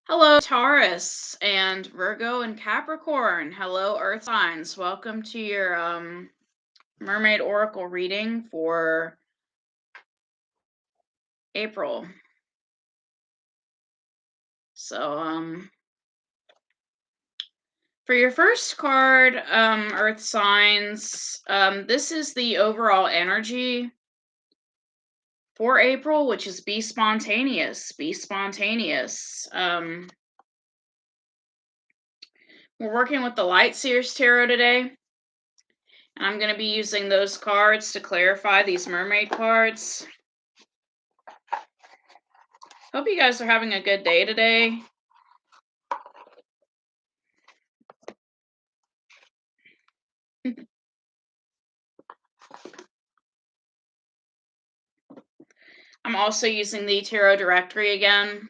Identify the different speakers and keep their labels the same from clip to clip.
Speaker 1: Hello, Taurus and Virgo and Capricorn. Hello, Earth signs. Welcome to your Mermaid Oracle reading for April. So, for your first card, Earth signs, this is the overall energy for April, which is be spontaneous. Be spontaneous. We're working with the Light Seers Tarot today. And I'm going to be using those cards to clarify these mermaid cards. Hope you guys are having a good day today. I'm also using the tarot directory again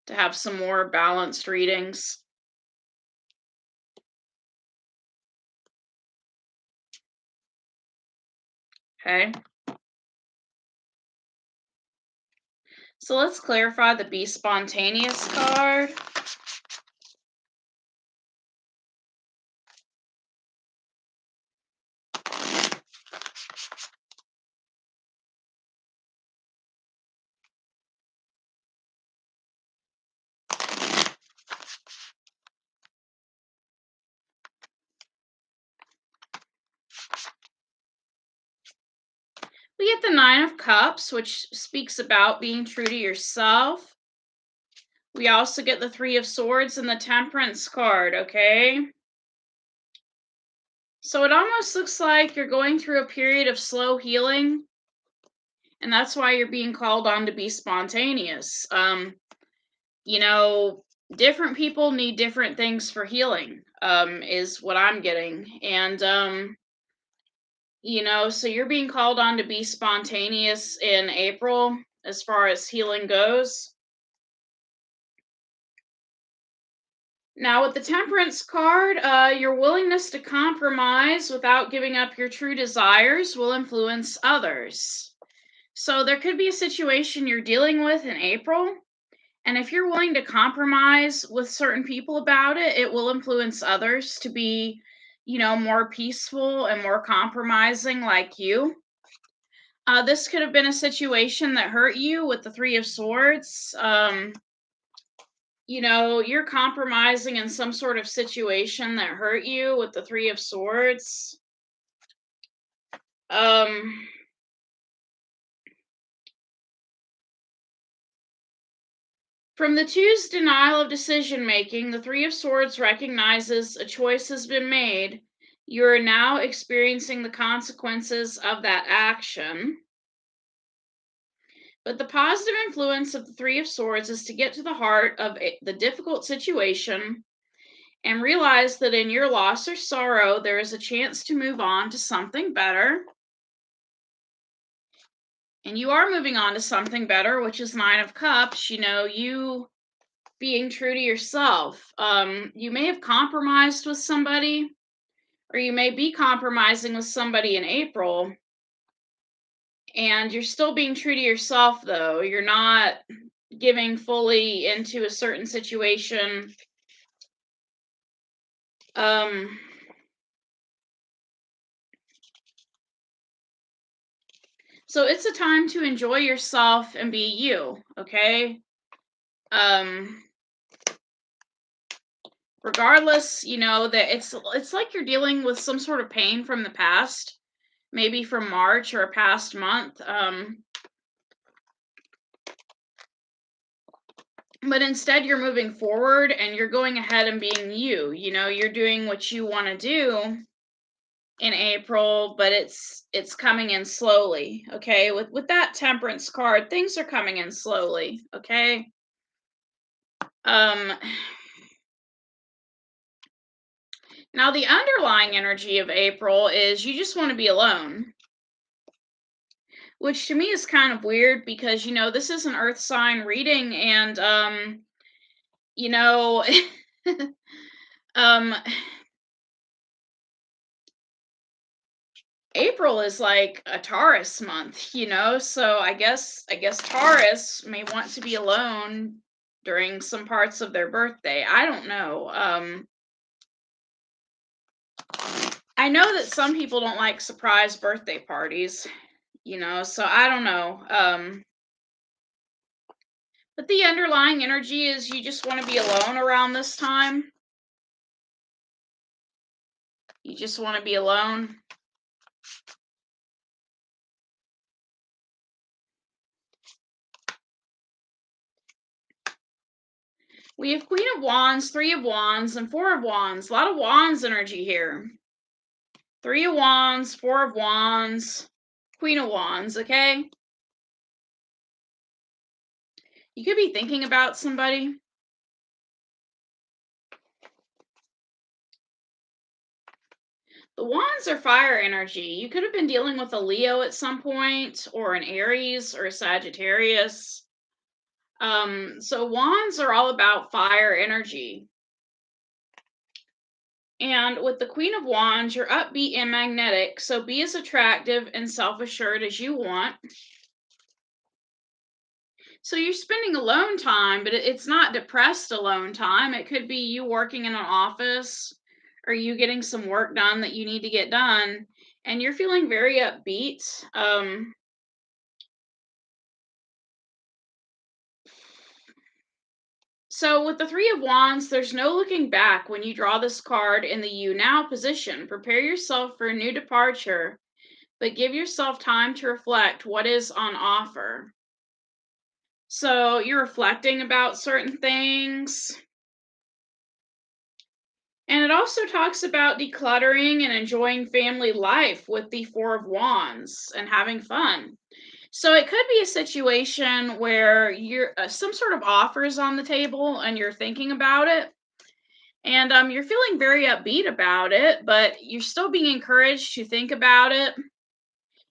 Speaker 1: to have some more balanced readings. Okay. So let's clarify the Be Spontaneous card. We get the Nine of Cups, which speaks about being true to yourself. We also get the Three of Swords and the Temperance card, okay? So it almost looks like you're going through a period of slow healing, and that's why you're being called on to be spontaneous. Different people need different things for healing, is what I'm getting. And, so you're being called on to be spontaneous in April as far as healing goes. Now, with the Temperance card, your willingness to compromise without giving up your true desires will influence others. So there could be a situation you're dealing with in April. And if you're willing to compromise with certain people about it, it will influence others to be, more peaceful and more compromising like you. This could have been a situation that hurt you with the Three of Swords. You're compromising in some sort of situation that hurt you with the Three of Swords. From the two's denial of decision making, the Three of Swords recognizes a choice has been made. You are now experiencing the consequences of that action. But the positive influence of the Three of Swords is to get to the heart of the difficult situation and realize that in your loss or sorrow, there is a chance to move on to something better. And you are moving on to something better, which is Nine of Cups. You being true to yourself. You may have compromised with somebody, or you may be compromising with somebody in April, and you're still being true to yourself, though. You're not giving fully into a certain situation. So it's a time to enjoy yourself and be you, okay? Regardless, that it's like you're dealing with some sort of pain from the past, maybe from March or a past month. But instead you're moving forward and you're going ahead and being you. You're doing what you want to do in April, but it's coming in slowly, okay? With that Temperance card, things are coming in slowly, okay? Now the underlying energy of April is you just want to be alone, which to me is kind of weird because this is an earth sign reading, and April is like a Taurus month, so I guess Taurus may want to be alone during some parts of their birthday. I don't know. I know that some people don't like surprise birthday parties, so I don't know. But the underlying energy is you just want to be alone around this time. You just want to be alone. We have Queen of Wands, Three of Wands, and Four of Wands. A lot of Wands energy here. Three of Wands, Four of Wands, Queen of Wands, okay? You could be thinking about somebody. The Wands are fire energy. You could have been dealing with a Leo at some point, or an Aries, or a Sagittarius. So Wands are all about fire energy. And with the Queen of Wands, you're upbeat and magnetic, so be as attractive and self-assured as you want. So you're spending alone time, but it's not depressed alone time. It could be you working in an office or you getting some work done that you need to get done, and you're feeling very upbeat. So with the Three of Wands, there's no looking back when you draw this card in the you now position. Prepare yourself for a new departure, but give yourself time to reflect what is on offer. So you're reflecting about certain things. And it also talks about decluttering and enjoying family life with the Four of Wands and having fun. So it could be a situation where you're some sort of offers on the table and you're thinking about it. And you're feeling very upbeat about it, but you're still being encouraged to think about it.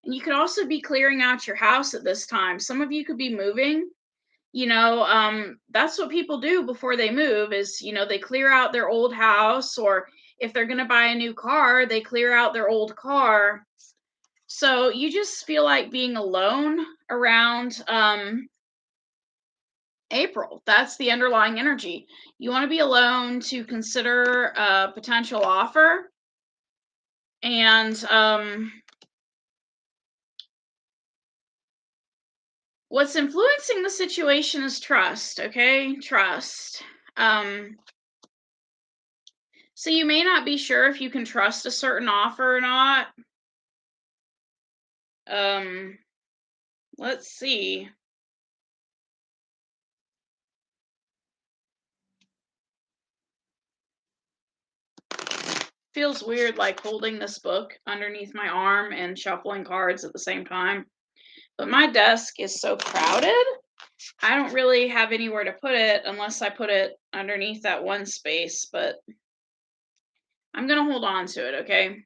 Speaker 1: And you could also be clearing out your house at this time. Some of you could be moving. That's what people do before they move is, they clear out their old house, or if they're going to buy a new car, they clear out their old car. So you just feel like being alone around April. That's the underlying energy. You want to be alone to consider a potential offer. And what's influencing the situation is trust, okay? Trust. So you may not be sure if you can trust a certain offer or not. Let's see. Feels weird like holding this book underneath my arm and shuffling cards at the same time. But my desk is so crowded, I don't really have anywhere to put it unless I put it underneath that one space, but I'm going to hold on to it, okay?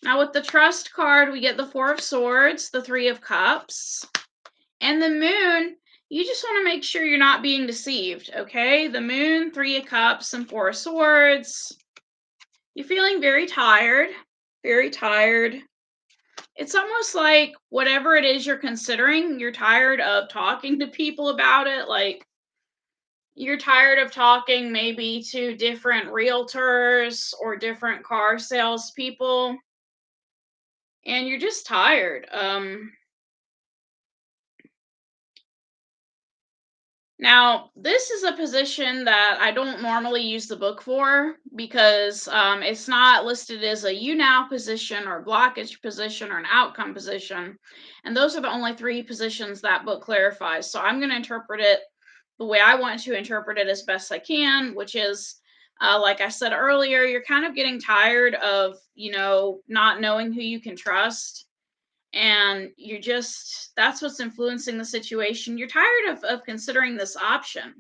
Speaker 1: Now with the Trust card, we get the Four of Swords, the Three of Cups, and the Moon. You just want to make sure you're not being deceived, okay? The Moon, Three of Cups, and Four of Swords. You're feeling very tired, very tired. It's almost like whatever it is you're considering, you're tired of talking to people about it. Like, you're tired of talking maybe to different realtors or different car salespeople, and you're just tired. Now, this is a position that I don't normally use the book for because it's not listed as a you now position or blockage position or an outcome position. And those are the only three positions that book clarifies. So I'm going to interpret it the way I want to interpret it as best I can, which is, like I said earlier, you're kind of getting tired of, not knowing who you can trust, and that's what's influencing the situation. You're tired of considering this option.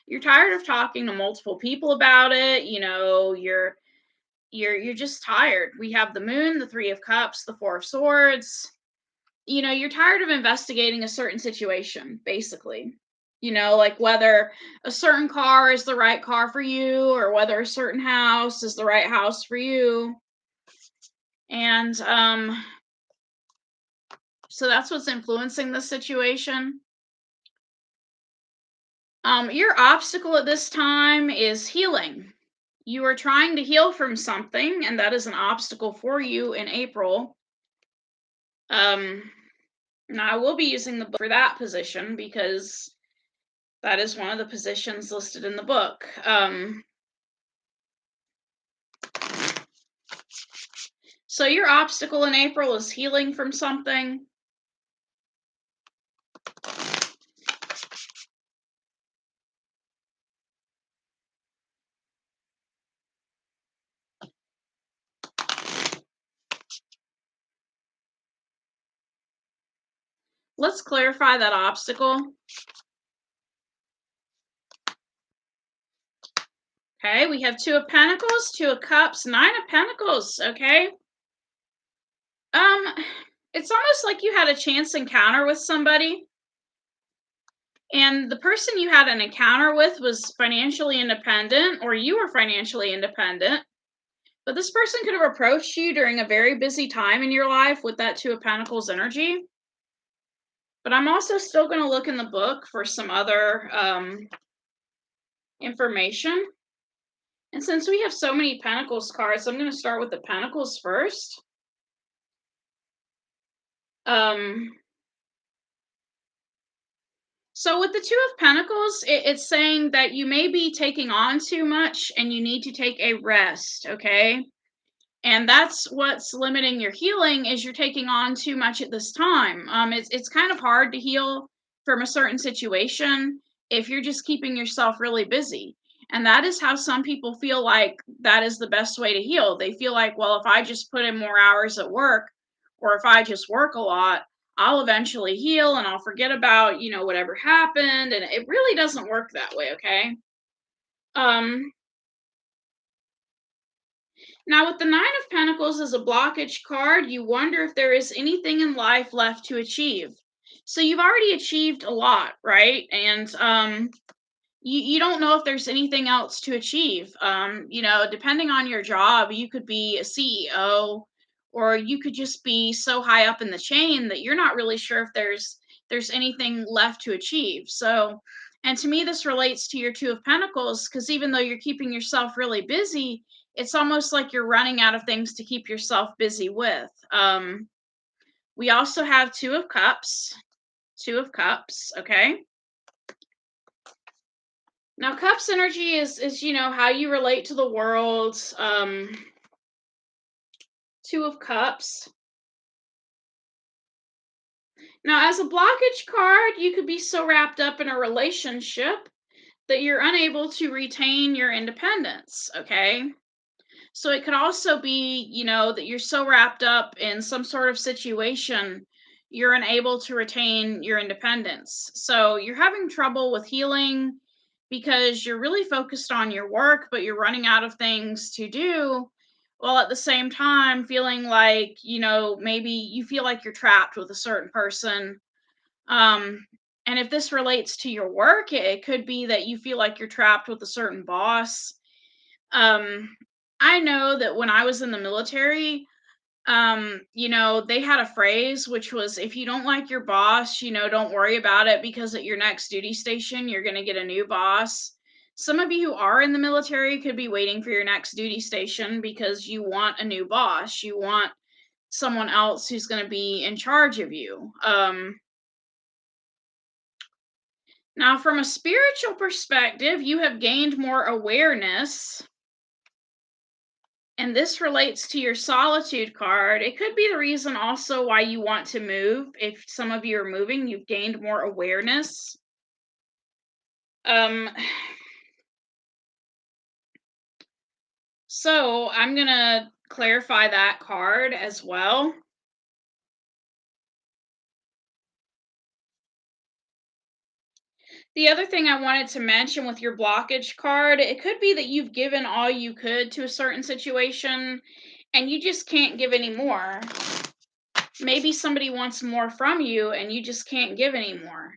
Speaker 1: You're tired of talking to multiple people about it. You're just tired. We have the Moon, the Three of Cups, the Four of Swords. You're tired of investigating a certain situation, basically. Like whether a certain car is the right car for you, or whether a certain house is the right house for you. And so that's what's influencing the situation. Your obstacle at this time is healing. You are trying to heal from something, and that is an obstacle for you in April. Now I will be using the book for that position because that is one of the positions listed in the book. So your obstacle in April is healing from something. Let's clarify that obstacle. Okay, we have Two of Pentacles, Two of Cups, Nine of Pentacles, okay? It's almost like you had a chance encounter with somebody, and the person you had an encounter with was financially independent, or you were financially independent, but this person could have approached you during a very busy time in your life with that Two of Pentacles energy. But I'm also still going to look in the book for some other information. And since we have so many Pentacles cards, I'm going to start with the Pentacles first. So with the Two of Pentacles, it's saying that you may be taking on too much and you need to take a rest, okay? And that's what's limiting your healing, is you're taking on too much at this time. It's kind of hard to heal from a certain situation if you're just keeping yourself really busy. And that is how some people feel like that is the best way to heal. They feel like, well, if I just put in more hours at work, or if I just work a lot, I'll eventually heal and I'll forget about, whatever happened. And it really doesn't work that way, okay? Now, with the Nine of Pentacles as a blockage card, you wonder if there is anything in life left to achieve. So you've already achieved a lot, right? And you don't know if there's anything else to achieve. Depending on your job, you could be a CEO, or you could just be so high up in the chain that you're not really sure if there's anything left to achieve. So, and to me, this relates to your Two of Pentacles, because even though you're keeping yourself really busy, it's almost like you're running out of things to keep yourself busy with. We also have Two of Cups. Two of Cups, okay? Now, Cups energy is how you relate to the world. Two of Cups. Now, as a blockage card, you could be so wrapped up in a relationship that you're unable to retain your independence, okay? So it could also be, that you're so wrapped up in some sort of situation, you're unable to retain your independence. So you're having trouble with healing because you're really focused on your work, but you're running out of things to do. While at the same time feeling like, maybe you feel like you're trapped with a certain person. And if this relates to your work, it could be that you feel like you're trapped with a certain boss. I know that when I was in the military, they had a phrase which was, if you don't like your boss, don't worry about it, because at your next duty station, you're going to get a new boss. Some of you who are in the military could be waiting for your next duty station because you want a new boss. You want someone else who's going to be in charge of you. Now, from a spiritual perspective, you have gained more awareness. And this relates to your solitude card. It could be the reason also why you want to move. If some of you are moving, you've gained more awareness. So I'm going to clarify that card as well. The other thing I wanted to mention with your blockage card, it could be that you've given all you could to a certain situation and you just can't give any more. Maybe somebody wants more from you and you just can't give anymore,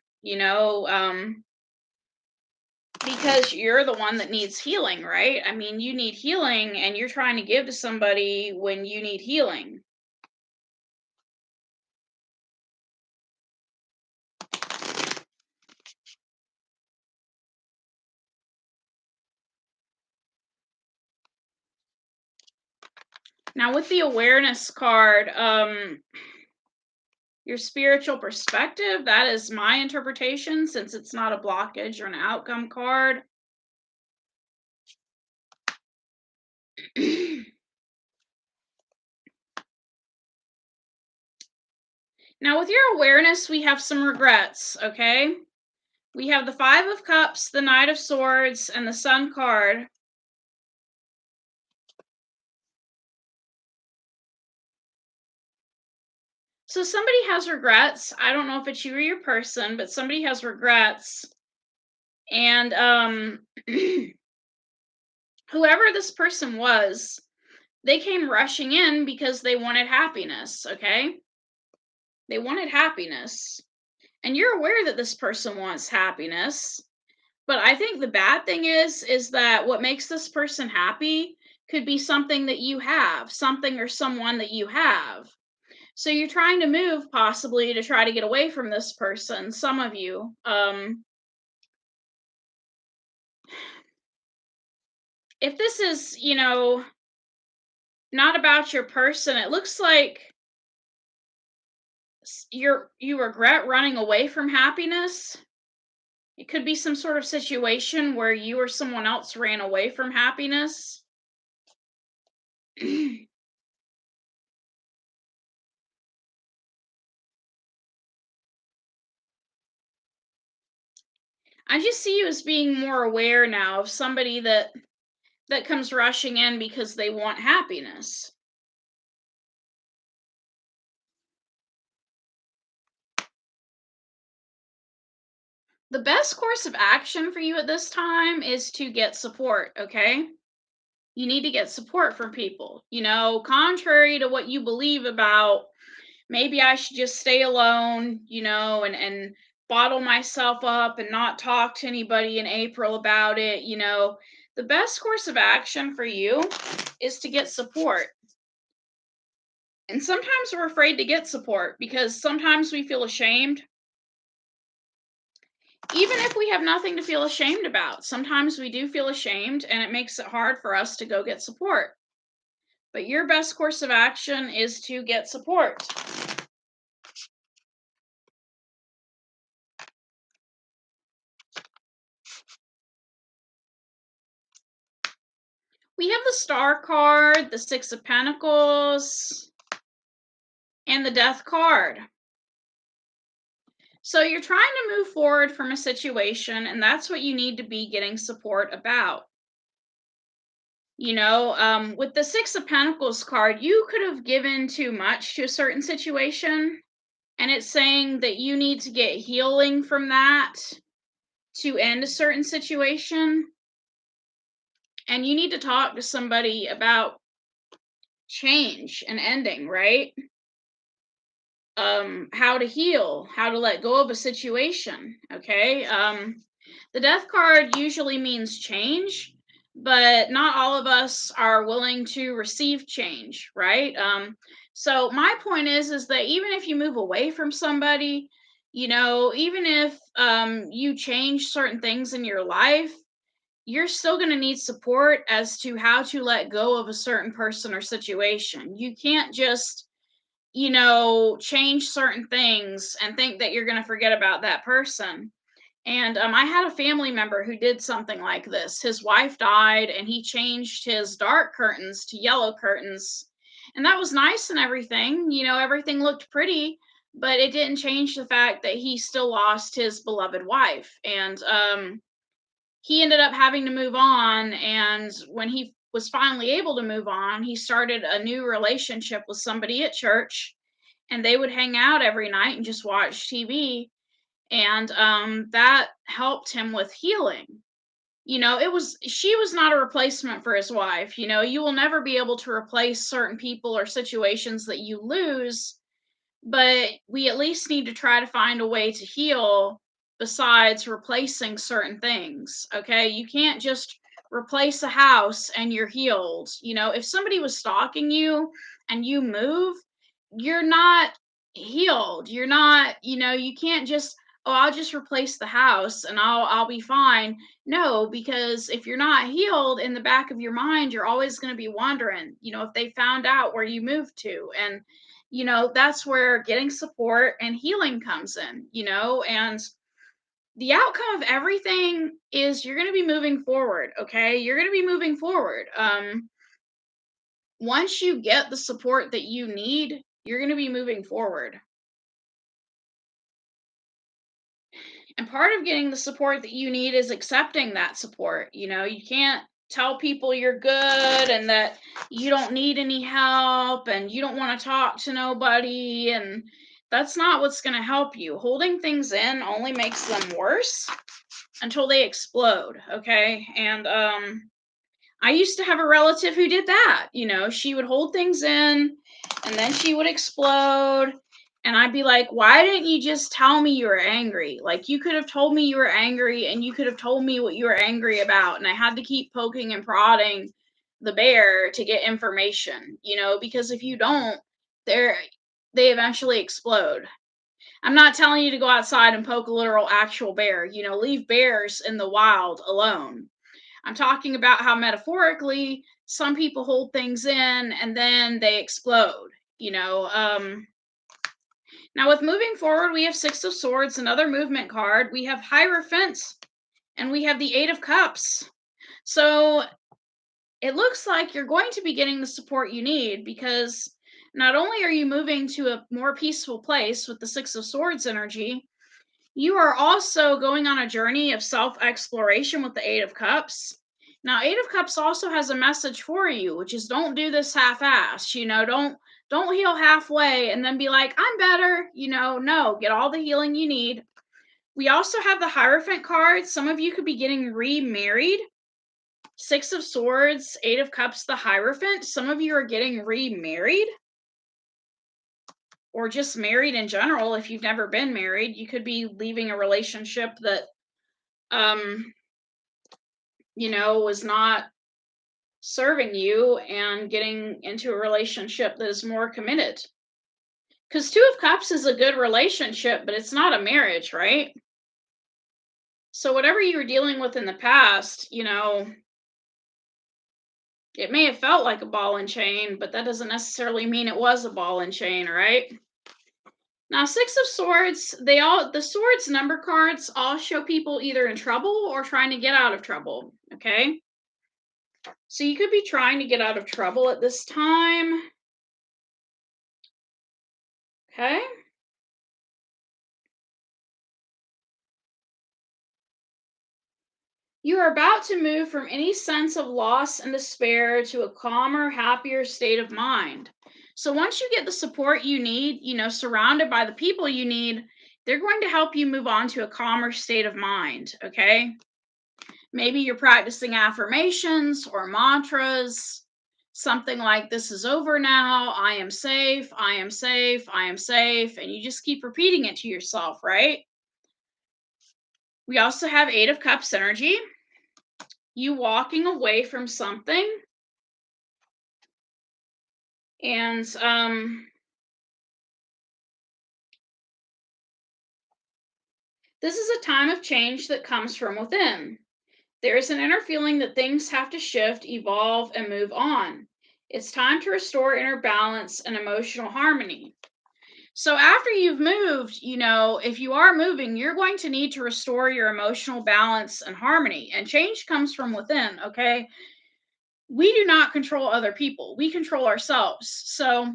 Speaker 1: because you're the one that needs healing, right? I mean, you need healing and you're trying to give to somebody when you need healing. Now with the awareness card, your spiritual perspective, that is my interpretation since it's not a blockage or an outcome card. Now with your awareness, we have some regrets, okay? We have the Five of Cups, the Knight of Swords, and the Sun card. So somebody has regrets. I don't know if it's you or your person, but somebody has regrets. And whoever this person was, they came rushing in because they wanted happiness, okay? They wanted happiness. And you're aware that this person wants happiness. But I think the bad thing is that what makes this person happy could be something that you have, something or someone that you have. So you're trying to move possibly to try to get away from this person, some of you. If this is, not about your person, it looks like you regret running away from happiness. It could be some sort of situation where you or someone else ran away from happiness. I just see you as being more aware now of somebody that comes rushing in because they want happiness. The best course of action for you at this time is to get support, okay? You need to get support from people. Contrary to what you believe about, maybe I should just stay alone, and bottle myself up and not talk to anybody in April about it. The best course of action for you is to get support. And sometimes we're afraid to get support because sometimes we feel ashamed. Even if we have nothing to feel ashamed about, sometimes we do feel ashamed and it makes it hard for us to go get support. But your best course of action is to get support. We have the Star card, the Six of Pentacles, and the Death card. So you're trying to move forward from a situation, and that's what you need to be getting support about. With the Six of Pentacles card, you could have given too much to a certain situation, and it's saying that you need to get healing from that to end a certain situation. And you need to talk to somebody about change and ending, right? How to heal, how to let go of a situation, okay? The Death card usually means change, but not all of us are willing to receive change, right? So my point is that even if you move away from somebody, even if you change certain things in your life, you're still going to need support as to how to let go of a certain person or situation. You can't just change certain things and think that you're going to forget about that person. And I had a family member who did something like this. His wife died and he changed his dark curtains to yellow curtains. And that was nice and everything. Everything looked pretty, but it didn't change the fact that he still lost his beloved wife. And he ended up having to move on. And when he was finally able to move on, he started a new relationship with somebody at church, and they would hang out every night and just watch TV. And that helped him with healing. She was not a replacement for his wife. You will never be able to replace certain people or situations that you lose, but we at least need to try to find a way to heal besides replacing certain things. Okay, you can't just replace a house and you're healed. If somebody was stalking you and you move, you're not healed. You're not, you can't just oh, I'll just replace the house and I'll be fine. No, because if you're not healed, in the back of your mind, you're always going to be wondering, if they found out where you moved to. And that's where getting support and healing comes in, and the outcome of everything is you're going to be moving forward. Okay, you're going to be moving forward. Once you get the support that you need, you're going to be moving forward. And part of getting the support that you need is accepting that support. You can't tell people you're good and that you don't need any help and you don't want to talk to nobody. And that's not what's going to help you. Holding things in only makes them worse until they explode. Okay. And I used to have a relative who did that. She would hold things in and then she would explode. And I'd be like, why didn't you just tell me you were angry? Like, you could have told me you were angry and you could have told me what you were angry about. And I had to keep poking and prodding the bear to get information, because if you don't, they eventually explode. I'm not telling you to go outside and poke a literal actual bear. Leave bears in the wild alone. I'm talking about how metaphorically some people hold things in and then they explode. Now with moving forward, we have Six of Swords, another movement card. We have Hierophant, and we have the Eight of Cups. So it looks like you're going to be getting the support you need, because not only are you moving to a more peaceful place with the Six of Swords energy, you are also going on a journey of self-exploration with the Eight of Cups. Now, Eight of Cups also has a message for you, which is don't do this half-assed. Don't heal halfway and then be like, I'm better. No, get all the healing you need. We also have the Hierophant card. Some of you could be getting remarried. Six of Swords, Eight of Cups, the Hierophant. Some of you are getting remarried, or just married in general. If you've never been married, you could be leaving a relationship that was not serving you and getting into a relationship that is more committed. Because Two of Cups is a good relationship, but it's not a marriage, right? So whatever you were dealing with in the past, it may have felt like a ball and chain, but that doesn't necessarily mean it was a ball and chain, right? Now, Six of Swords, the swords number cards all show people either in trouble or trying to get out of trouble, okay? So you could be trying to get out of trouble at this time. Okay? You are about to move from any sense of loss and despair to a calmer, happier state of mind. So once you get the support you need, surrounded by the people you need, they're going to help you move on to a calmer state of mind, okay? Maybe you're practicing affirmations or mantras, something like, this is over now, I am safe, I am safe, I am safe, and you just keep repeating it to yourself, right? We also have Eight of Cups energy. You walking away from something, and this is a time of change that comes from within. There is an inner feeling that things have to shift, evolve, and move on. It's time to restore inner balance and emotional harmony. So after you've moved, if you are moving, you're going to need to restore your emotional balance and harmony. And change comes from within, okay? We do not control other people. We control ourselves. So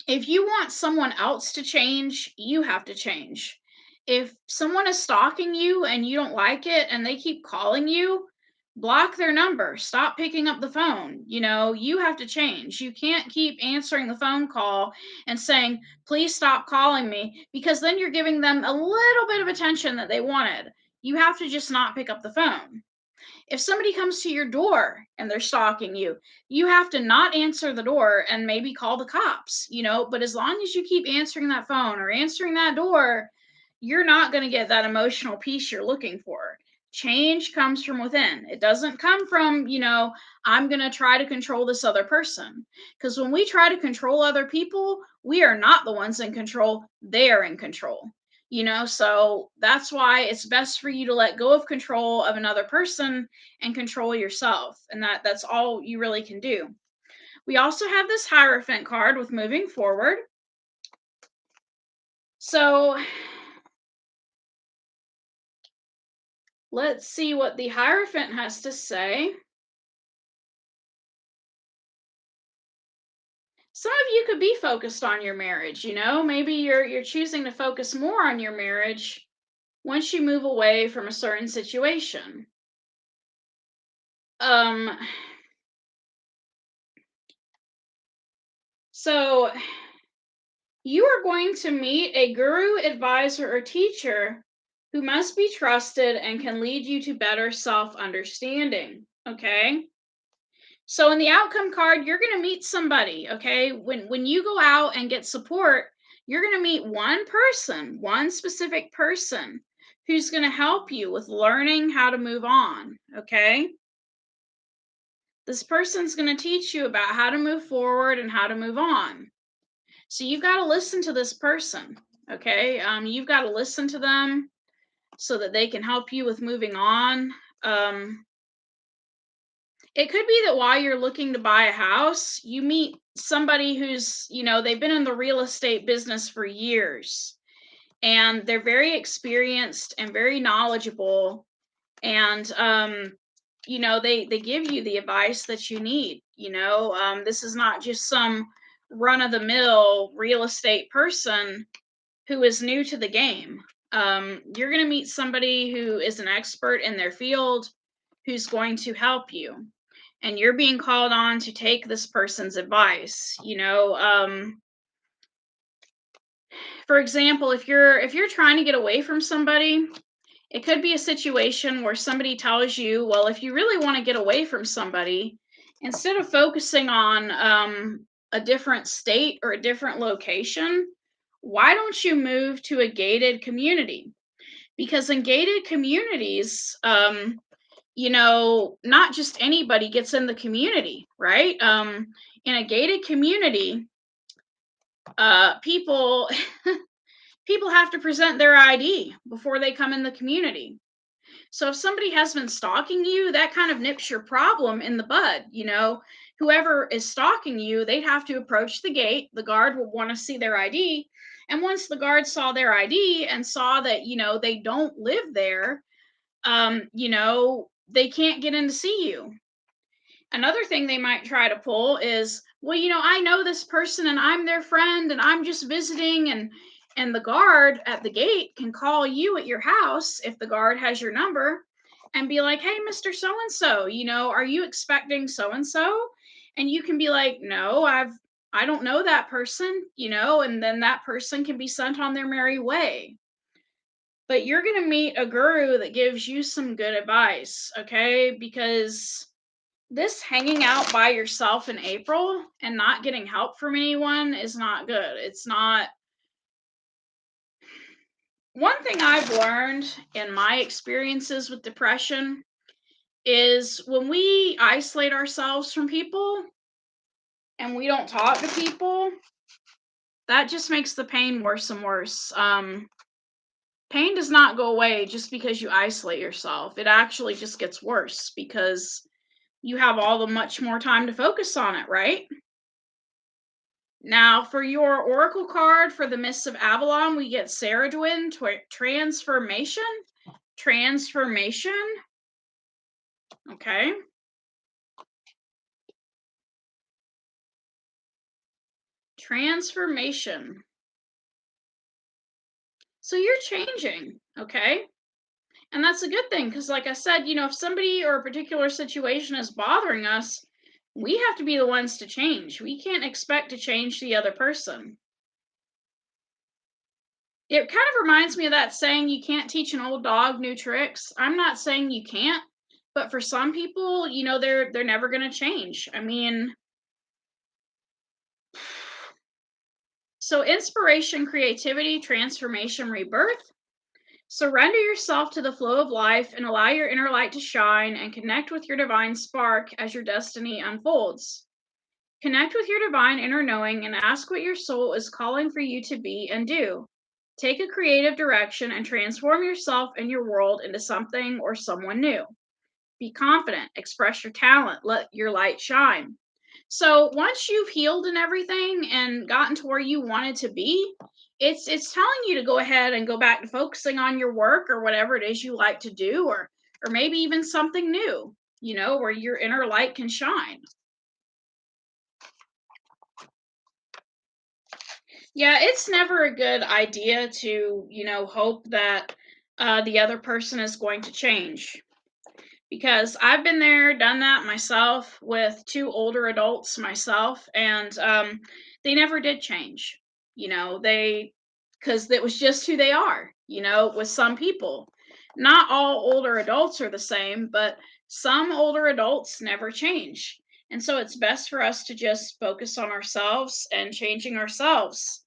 Speaker 1: if you want someone else to change, you have to change. If someone is stalking you and you don't like it and they keep calling you, block their number. Stop picking up the phone. You have to change. You can't keep answering the phone call and saying, please stop calling me, because then you're giving them a little bit of attention that they wanted. You have to just not pick up the phone. If somebody comes to your door and they're stalking you, you have to not answer the door and maybe call the cops, but as long as you keep answering that phone or answering that door, you're not going to get that emotional peace you're looking for. Change comes from within. It doesn't come from, I'm going to try to control this other person. Because when we try to control other people, we are not the ones in control. They are in control. So that's why it's best for you to let go of control of another person and control yourself. And that's all you really can do. We also have this Hierophant card with moving forward. So let's see what the Hierophant has to say. Some of you could be focused on your marriage, maybe you're choosing to focus more on your marriage once you move away from a certain situation. So you are going to meet a guru, advisor, or teacher who must be trusted and can lead you to better self-understanding, okay? So in the outcome card, you're going to meet somebody, okay? When you go out and get support, you're going to meet one specific person who's going to help you with learning how to move on, okay? This person's going to teach you about how to move forward and how to move on. So you've got to listen to this person, okay? You've got to listen to them so that they can help you with moving on. It could be that while you're looking to buy a house, you meet somebody who's, they've been in the real estate business for years and they're very experienced and very knowledgeable. And, they give you the advice that you need. This is not just some run of the mill real estate person who is new to the game. You're going to meet somebody who is an expert in their field who's going to help you. And you're being called on to take this person's advice. For example, if you're trying to get away from somebody, it could be a situation where somebody tells you, well, if you really want to get away from somebody, instead of focusing on a different state or a different location, why don't you move to a gated community? Because in gated communities, not just anybody gets in the community, right? In a gated community, people people have to present their ID before they come in the community. So if somebody has been stalking you, that kind of nips your problem in the bud. Whoever is stalking you, they'd have to approach the gate. The guard will want to see their ID. And once the guard saw their ID and saw that, they don't live there, they can't get in to see you. Another thing they might try to pull is, well, I know this person and I'm their friend and I'm just visiting, and the guard at the gate can call you at your house if the guard has your number and be like, hey, Mr. So and so, are you expecting so and so? And you can be like, no, I don't know that person, and then that person can be sent on their merry way. But you're going to meet a guru that gives you some good advice, okay? Because this hanging out by yourself in April and not getting help from anyone is not good. It's not. One thing I've learned in my experiences with depression is when we isolate ourselves from people and we don't talk to people, that just makes the pain worse and worse. Pain does not go away just because you isolate yourself. It actually just gets worse because you have all the much more time to focus on it, right? Now, for your oracle card for the Mists of Avalon, we get Saradwin, Transformation. Transformation. Okay. Transformation. So you're changing, okay? And that's a good thing because, like I said, if somebody or a particular situation is bothering us, we have to be the ones to change. We can't expect to change the other person. It kind of reminds me of that saying, you can't teach an old dog new tricks. I'm not saying you can't, but for some people, they're never going to change. I mean, so inspiration, creativity, transformation, rebirth. Surrender yourself to the flow of life and allow your inner light to shine and connect with your divine spark as your destiny unfolds. Connect with your divine inner knowing and ask what your soul is calling for you to be and do. Take a creative direction and transform yourself and your world into something or someone new. Be confident, express your talent, let your light shine. So once you've healed and everything and gotten to where you wanted to be, it's telling you to go ahead and go back to focusing on your work or whatever it is you like to do, or maybe even something new, where your inner light can shine. Yeah, it's never a good idea to, hope that the other person is going to change. Because I've been there, done that myself with two older adults myself, and they never did change. Because it was just who they are, with some people. Not all older adults are the same, but some older adults never change. And so it's best for us to just focus on ourselves and changing ourselves.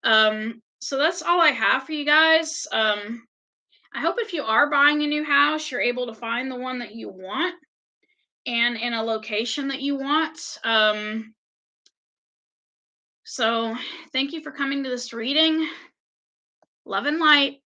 Speaker 1: So that's all I have for you guys. I hope if you are buying a new house, you're able to find the one that you want and in a location that you want. So thank you for coming to this reading. Love and light.